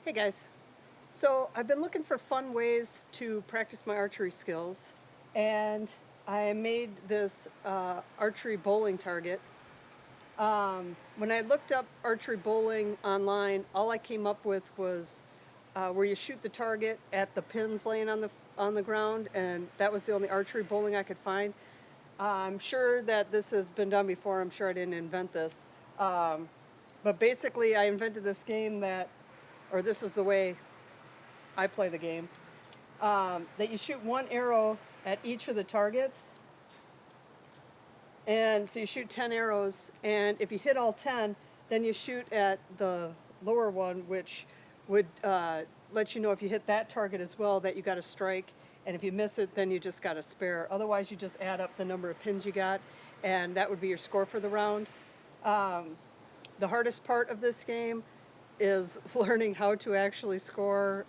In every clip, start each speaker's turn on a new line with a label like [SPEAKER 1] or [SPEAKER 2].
[SPEAKER 1] Hey guys. So I've been looking for fun ways to practice my archery skills, and I made this archery bowling target. When I looked up archery bowling online, all I came up with was where you shoot the target at the pins laying on the ground, and that was the only archery bowling I could find. I'm sure that this has been done before. I'm sure I didn't invent this. But basically, I invented this game or this is the way I play the game, that you shoot one arrow at each of the targets. And so you shoot 10 arrows, and if you hit all 10, then you shoot at the lower one, which would let you know if you hit that target as well that you got a strike, and if you miss it, then you just got a spare. Otherwise, you just add up the number of pins you got, and that would be your score for the round. The hardest part of this game is learning how to actually score,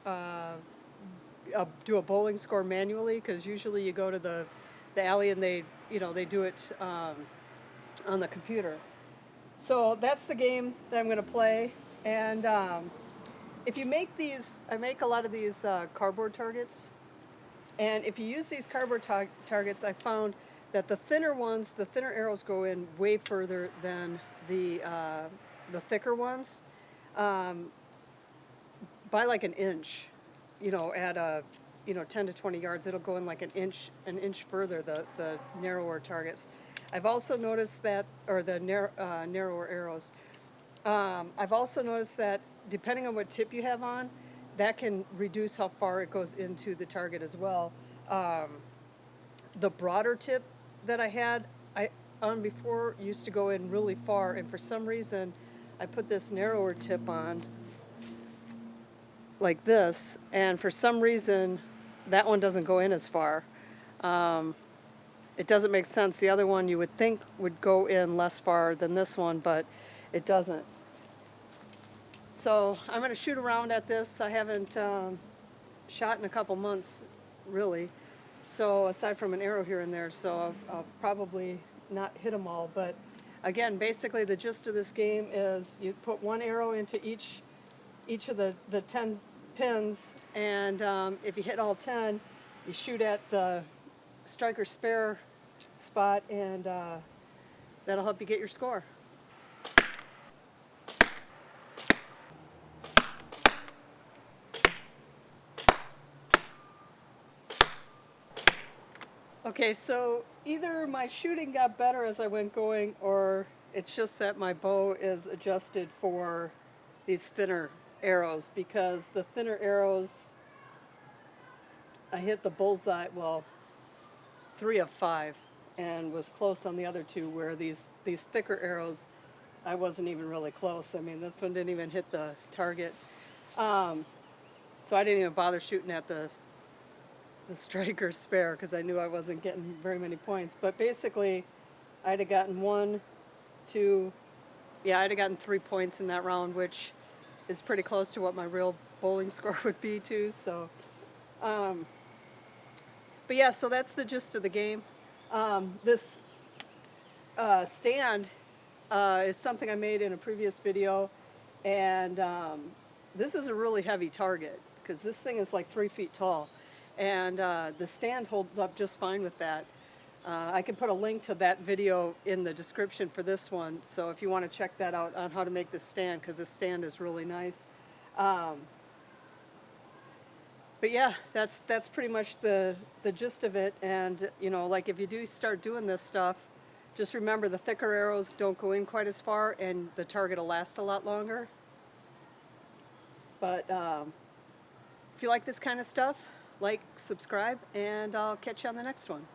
[SPEAKER 1] do a bowling score manually, because usually you go to the alley and they do it on the computer. So that's the game that I'm going to play. And if you make these, I make a lot of these cardboard targets. And if you use these cardboard targets, I found that the thinner arrows go in way further than the thicker ones, by like an inch. At 10 to 20 yards, it'll go in like an inch further, the narrower targets. I've also noticed that, or the narrower arrows. I've also noticed that depending on what tip you have on, that can reduce how far it goes into the target as well. The broader tip that I had on before used to go in really far, and for some reason, I put this narrower tip on like this, and for some reason, that one doesn't go in as far. It doesn't make sense. The other one you would think would go in less far than this one, but it doesn't. So I'm going to shoot around at this. I haven't shot in a couple months, really. So aside from an arrow here and there, so I'll probably not hit them all. But again, basically the gist of this game is you put one arrow into each of the 10 pins, and if you hit all 10, you shoot at the striker spare spot, and that'll help you get your score. Okay, so either my shooting got better as I went going, or it's just that my bow is adjusted for these thinner arrows, because the thinner arrows, I hit the bullseye, well, 3 of 5, and was close on the other 2, where these thicker arrows, I wasn't even really close. I mean, this one didn't even hit the target. So I didn't even bother shooting at the striker spare, because I knew I wasn't getting very many points. But basically, I'd have gotten 3 points in that round, which is pretty close to what my real bowling score would be too. So, but yeah, so that's the gist of the game. This stand is something I made in a previous video, and this is a really heavy target, because this thing is like 3 feet tall, and the stand holds up just fine with that. I can put a link to that video in the description for this one, so if you want to check that out on how to make this stand, because this stand is really nice. But yeah, that's pretty much the gist of it. And like, if you do start doing this stuff, just remember the thicker arrows don't go in quite as far, and the target will last a lot longer. But if you like this kind of stuff, like, subscribe, and I'll catch you on the next one.